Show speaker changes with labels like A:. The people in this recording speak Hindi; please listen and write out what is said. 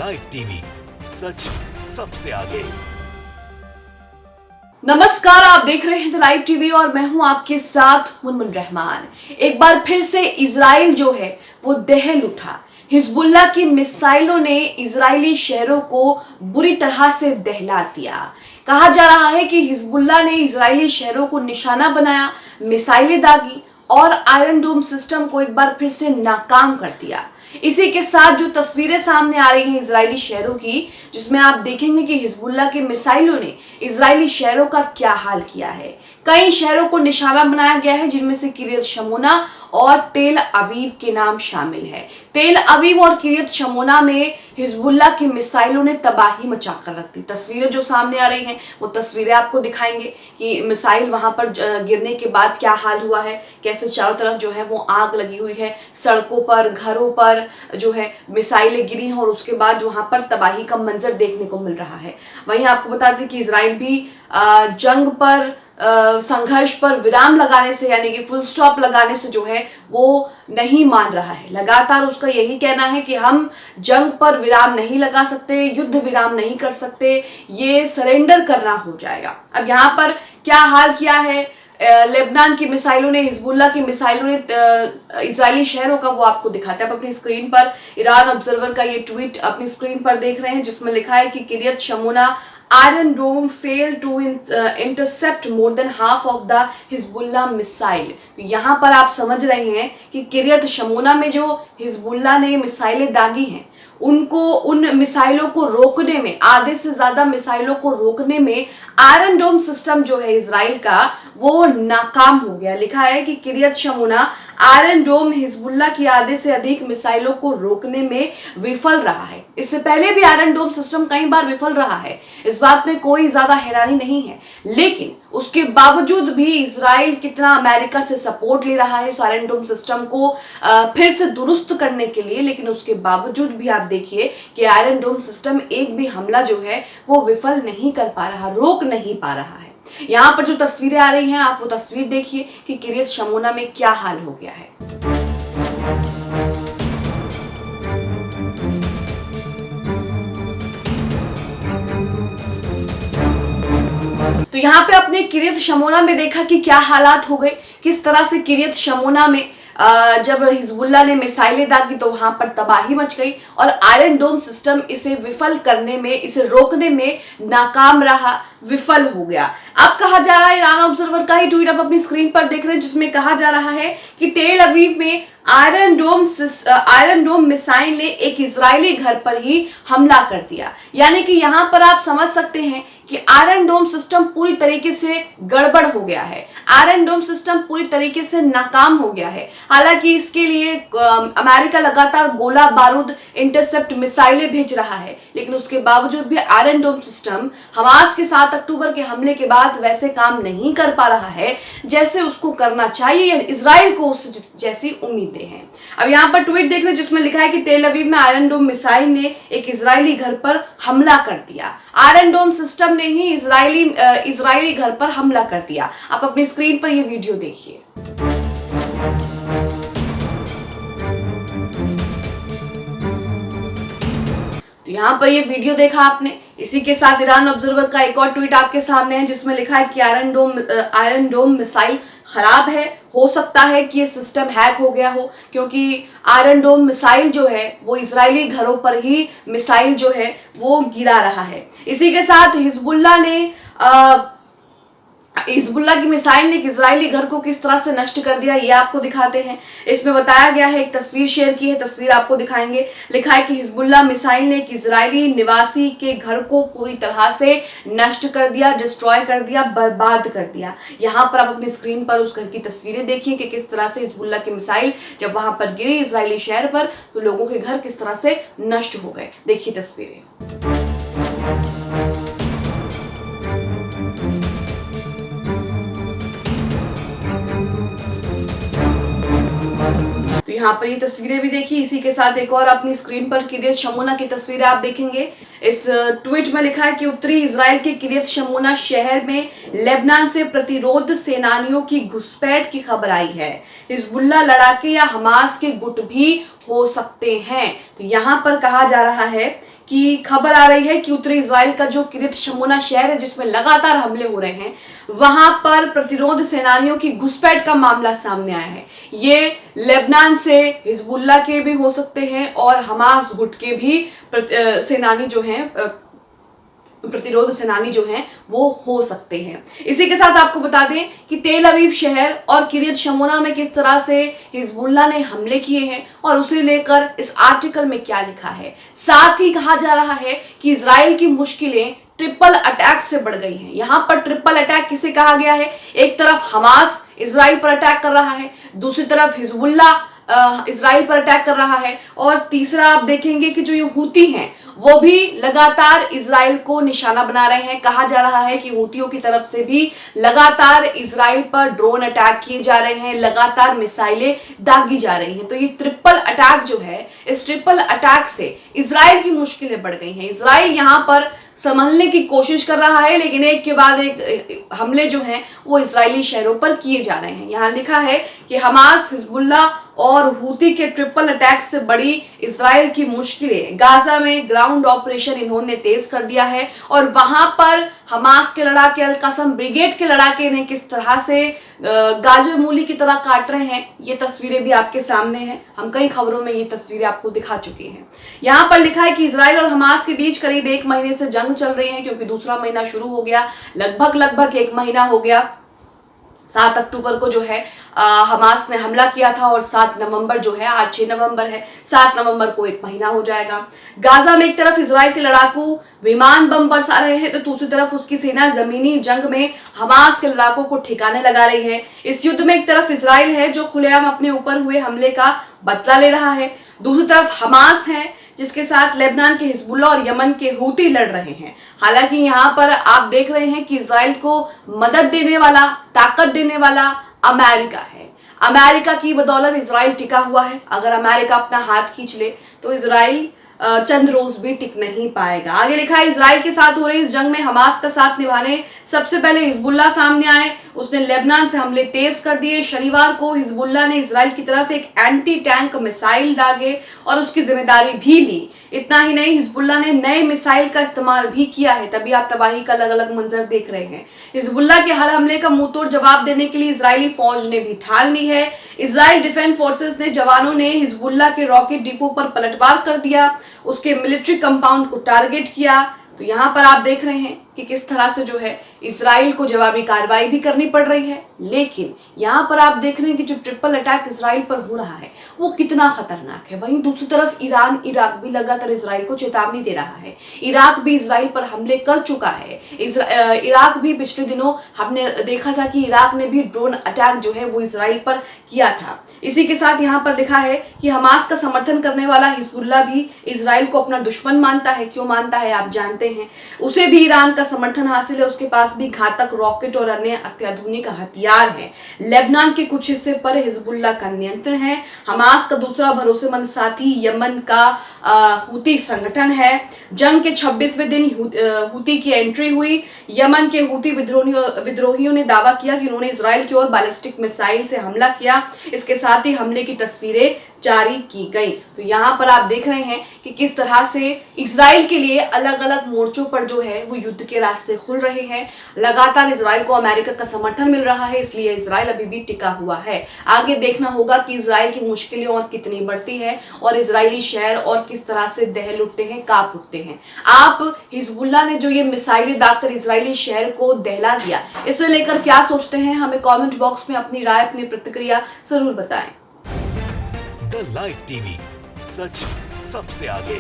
A: लाइव टीवी, सच सबसे आगे।
B: नमस्कार, आप देख रहे हैं द लाइव टीवी और मैं हूं आपके साथ मुनमुन रहमान। एक बार फिर से इजराइल जो है वो दहल उठा। हिजबुल्लाह की मिसाइलों ने इजरायली शहरों को बुरी तरह से दहला दिया। कहा जा रहा है कि हिजबुल्लाह ने इजरायली शहरों को निशाना बनाया, मिसाइलें दागी और आयरन डोम सिस्टम को एक बार फिर से नाकाम कर दिया। इसी के साथ जो तस्वीरें सामने आ रही हैं इजरायली शहरों की, जिसमें आप देखेंगे कि हिजबुल्लाह के मिसाइलों ने इजरायली शहरों का क्या हाल किया है। कई शहरों को निशाना बनाया गया है, जिनमें से किरियत शमोना और तेल अवीव के नाम शामिल है। तेल अवीव और किरियत शमोना में हिजबुल्लाह की मिसाइलों ने तबाही मचाकर रख दी। तस्वीरें जो सामने आ रही हैं वो तस्वीरें आपको दिखाएंगे कि मिसाइल वहां पर गिरने के बाद क्या हाल हुआ है, कैसे चारों तरफ जो है वो आग लगी हुई है, सड़कों पर, घरों पर जो है मिसाइलें गिरी हैं और उसके बाद वहां पर तबाही का मंजर देखने को मिल रहा है। वहीं आपको बता दें कि इजराइल भी जंग पर, संघर्ष पर विराम लगाने से, यानी कि फुल स्टॉप लगाने से जो है वो नहीं मान रहा है। लगातार उसका यही कहना है कि हम जंग पर विराम नहीं लगा सकते, युद्ध विराम नहीं कर सकते, ये सरेंडर करना हो जाएगा। अब यहाँ पर क्या हाल किया है लेबनान की मिसाइलों ने, हिजबुल्लाह की मिसाइलों ने इजरायली शहरों का, वो आपको दिखाते हैं। आप अपनी स्क्रीन पर ईरान ऑब्जर्वर का ये ट्वीट अपनी स्क्रीन पर देख रहे हैं, जिसमें लिखा है कि किरियत शमोना Iron Dome failed to intercept more than half of the Hezbollah missile. तो यहाँ पर आप समझ रहे हैं कि किरियत शमोना में जो हिजबुल्लाह ने मिसाइलें दागी हैं, उन मिसाइलों को रोकने में, आधे से ज्यादा मिसाइलों को रोकने में आयरन डोम सिस्टम जो है इजराइल का, वो नाकाम हो गया। लिखा है कि किरियत शमोना आयरन डोम हिजबुल्लाह की आधे से अधिक मिसाइलों को रोकने में विफल रहा है। इससे पहले भी आयरन डोम सिस्टम कई बार विफल रहा है, इस बात में कोई ज्यादा हैरानी नहीं है। लेकिन उसके बावजूद भी इजराइल कितना अमेरिका से सपोर्ट ले रहा है इस आयरन डोम सिस्टम को फिर से दुरुस्त करने के लिए, लेकिन उसके बावजूद भी आप देखिए कि आयरन डोम सिस्टम एक भी हमला जो है वो विफल नहीं कर पा रहा, रोक नहीं पा रहा है। यहाँ पर जो तस्वीरें आ रही हैं, आप वो तस्वीर देखिए कि किरियत शमोना में क्या हाल हो गया है। तो यहाँ पे अपने किरियत शमोना में देखा कि क्या हालात हो गए, किस तरह से किरियत शमोना में जब हिजबुल्लाह ने मिसाइलें दागी तो वहां पर तबाही मच गई और आयरन डोम सिस्टम इसे विफल करने में, इसे रोकने में नाकाम रहा, विफल हो गया। अब कहा जा रहा है, ईरान ऑब्जर्वर का ही ट्वीट आप अपनी स्क्रीन पर देख रहे हैं, जिसमें कहा जा रहा है कि तेल अवीव में आयरन डोम मिसाइल ने एक इजरायली घर पर ही हमला कर दिया। यानी कि यहाँ पर आप समझ सकते हैं कि आयरन डोम सिस्टम पूरी तरीके से गड़बड़ हो गया है, आयरन डोम सिस्टम पूरी तरीके से नाकाम हो गया है। हालांकि इसके लिए अमेरिका लगातार गोला बारूद, इंटरसेप्ट मिसाइलें भेज रहा है, लेकिन उसके बावजूद भी आयरन डोम सिस्टम हमास के 7 अक्टूबर के हमले के बाद वैसे काम नहीं कर पा रहा है जैसे उसको करना चाहिए, या इजराइल को उससे जैसी उम्मीदें हैं। अब यहाँ पर ट्वीट देख रहे हैं जिसमें लिखा है कि तेल अवीव में आयरन डोम मिसाइल ने एक इजरायली घर पर हमला कर दिया। आयरन डोम सिस्टम ने ही इजरायली घर पर हमला कर दिया। आप अपनी स्क्रीन पर ये वीडियो देखिए। तो यहाँ पर ये वीडियो देखा आपने। इसी के साथ ईरान ऑब्जर्वर का एक और ट्वीट आपके सामने है, जिसमें लिखा है कि आयरन डोम मिसाइल खराब है, हो सकता है कि ये सिस्टम हैक हो गया हो, क्योंकि आयरन डोम मिसाइल जो है वो इजरायली घरों पर ही मिसाइल जो है वो गिरा रहा है। इसी के साथ हिजबुल्लाह की मिसाइल ने एक इजरायली घर को किस तरह से नष्ट कर दिया, ये आपको दिखाते हैं। इसमें बताया गया है, एक तस्वीर शेयर की है, तस्वीर आपको दिखाएंगे। लिखा है कि हिजबुल्लाह मिसाइल ने एक इजरायली निवासी के घर को पूरी तरह से नष्ट कर दिया, डिस्ट्रॉय कर दिया, बर्बाद कर दिया। यहाँ पर आप अपनी स्क्रीन पर उस घर की तस्वीरें देखिए कि किस तरह से हिजबुल्लाह की मिसाइल जब वहां पर गिरी इजरायली शहर पर, तो लोगों के घर किस तरह से नष्ट हो गए। देखिए तस्वीरें। तो यहाँ पर ये तस्वीरें भी देखी। इसी के साथ एक और अपनी स्क्रीन पर किरियत शमोना की तस्वीरें आप देखेंगे। इस ट्वीट में लिखा है कि उत्तरी इजराइल के किरियत शमोना शहर में लेबनान से प्रतिरोध सेनानियों की घुसपैठ की खबर आई है। हिजबुल्लाह लड़ाके या हमास के गुट भी हो सकते हैं। तो यहाँ पर कहा जा रहा है कि खबर आ रही है कि उत्तरी इजराइल का जो किरियत शमोना शहर है जिसमें लगातार हमले हो रहे हैं, वहां पर प्रतिरोध सेनानियों की घुसपैठ का मामला सामने आया है। ये लेबनान से हिजबुल्लाह के भी हो सकते हैं और हमास गुट के भी सेनानी जो हैं, प्रतिरोध सेनानी जो हैं वो हो सकते हैं। इसी के साथ आपको बता दें कि तेल अवीव शहर और किरियत शमोना में किस तरह से हिजबुल्लाह ने हमले किए हैं और उसे लेकर इस आर्टिकल में क्या लिखा है। साथ ही कहा जा रहा है कि इजराइल की मुश्किलें ट्रिपल अटैक से बढ़ गई हैं। यहां पर ट्रिपल अटैक किसे कहा गया है? एक तरफ हमास इजराइल पर अटैक कर रहा है, दूसरी तरफ हिजबुल्लाह इजराइल पर अटैक कर रहा है, और तीसरा आप देखेंगे कि जो ये हूती हैं वो भी लगातार इजराइल को निशाना बना रहे हैं। कहा जा रहा है कि हूतियों की तरफ से भी लगातार इजराइल पर ड्रोन अटैक किए जा रहे हैं, लगातार मिसाइलें दागी जा रही हैं। तो ये ट्रिपल अटैक जो है, इस ट्रिपल अटैक से इजराइल की मुश्किलें बढ़ गई हैं। इजराइल यहां पर संभलने की कोशिश कर रहा है, लेकिन एक के बाद एक हमले जो हैं वो इजरायली शहरों पर किए जा रहे हैं। यहां लिखा है कि हमास, हिजबुल्लाह और हूती के ट्रिपल अटैक से बड़ी इजराइल की मुश्किलें। गाजा में ग्राउंड ऑपरेशन इन्होंने तेज कर दिया है और वहां पर हमास के लड़ाके, अल कसम ब्रिगेड के लड़ाके ने किस तरह से गाजर मूली की तरह काट रहे हैं, ये तस्वीरें भी आपके सामने हैं। हम कई खबरों में ये तस्वीरें आपको दिखा चुके हैं। यहाँ पर लिखा है कि इजराइल और हमास के बीच करीब 1 महीने से जंग चल रही है, क्योंकि दूसरा महीना शुरू हो गया, लगभग 1 महीना हो गया। 7 अक्टूबर को जो है हमास ने हमला किया था और 7 नवंबर जो है, आज 6 नवंबर है, 7 नवंबर को 1 महीना हो जाएगा। गाजा में एक तरफ इजराइल के लड़ाकू विमान बम बरसा रहे हैं, तो दूसरी तरफ उसकी सेना जमीनी जंग में हमास के लड़ाकों को ठिकाने लगा रही है। इस युद्ध में एक तरफ इजराइल है जो खुलेआम अपने ऊपर हुए हमले का बदला ले रहा है, दूसरी तरफ हमास है जिसके साथ लेबनान के हिजबुल्लाह और यमन के हूती लड़ रहे हैं। हालांकि यहाँ पर आप देख रहे हैं कि इजराइल को मदद देने वाला, ताकत देने वाला अमेरिका है। अमेरिका की बदौलत इजराइल टिका हुआ है। अगर अमेरिका अपना हाथ खींच ले तो इजराइल चंद रोज भी टिक नहीं पाएगा। आगे लिखा है, इजराइल के साथ हो रही इस जंग में हमास का साथ निभाने सबसे पहले हिजबुल्लाह सामने आए। उसने लेबनान से हमले तेज कर दिए। शनिवार को हिजबुल्लाह ने इजराइल की तरफ एक एंटी टैंक मिसाइल दागे और उसकी जिम्मेदारी भी ली। इतना ही नहीं, हिजबुल्लाह ने नए मिसाइल का इस्तेमाल भी किया है, तभी आप तबाही का अलग अलग मंजर देख रहे हैं। हिजबुल्लाह के हर हमले का मुंहतोड़ जवाब देने के लिए इजरायली फौज ने भी ठान ली है। इजराइल डिफेंस फोर्सेस ने जवानों ने हिजबुल्लाह के रॉकेट डिपो पर पलटवार कर दिया, उसके मिलिट्री कंपाउंड को टारगेट किया। तो यहाँ पर आप देख रहे हैं कि किस तरह से जो है इजराइल को जवाबी कार्रवाई भी करनी पड़ रही है। लेकिन यहाँ पर आप देख रहे हैं कि जो ट्रिपल अटैक इजराइल पर हो रहा है वो कितना खतरनाक है। वहीं दूसरी तरफ ईरान, इराक भी लगातार इजराइल को चेतावनी दे रहा है। इराक भी इजराइल पर हमले कर चुका है। इराक भी पिछले दिनों हमने देखा था कि इराक ने भी ड्रोन अटैक जो है वो इजराइल पर किया था। इसी के साथ यहाँ पर लिखा है कि हमास का समर्थन करने वाला हिजबुल्लाह भी इजराइल को अपना दुश्मन मानता है। क्यों मानता है आप जानते हैं। उसे भी ईरान का समर्थन हासिल है, उसके पास भी घातक रॉकेट और अन्य अत्याधुनिक हथियार है। लेबनान के कुछ हिस्से पर हिजबुल्लाह का नियंत्रण है। हमास का दूसरा भरोसेमंद साथी यमन का हूती संगठन है। जंग के 26वें दिन हूती की एंट्री हुई। यमन के हूती विद्रोहियों ने दावा किया कि उन्होंने इजराइल की ओर बैलिस्टिक मिसाइल से हमला किया। इसके साथ ही हमले की तस्वीरें जारी की गई। तो यहाँ पर आप देख रहे हैं कि किस तरह से इजराइल के लिए अलग अलग मोर्चों पर जो है वो युद्ध के रास्ते खुल रहे हैं। लगातार इजराइल को अमेरिका का समर्थन मिल रहा है, इसलिए इजराइल अभी भी टिका हुआ है। आगे देखना होगा कि इजराइल की मुश्किलें और कितनी बढ़ती है और इजरायली शहर और किस तरह से दहल उठते हैं, कांप उठते हैं। आप हिजबुल्लाह ने जो ये मिसाइलें दागकर इजरायली शहर को दहला दिया, इसे लेकर क्या सोचते हैं? हमें कमेंट बॉक्स में अपनी राय, अपनी प्रतिक्रिया जरूर बताएं।
A: द लाइव टीवी, सच सबसे आगे।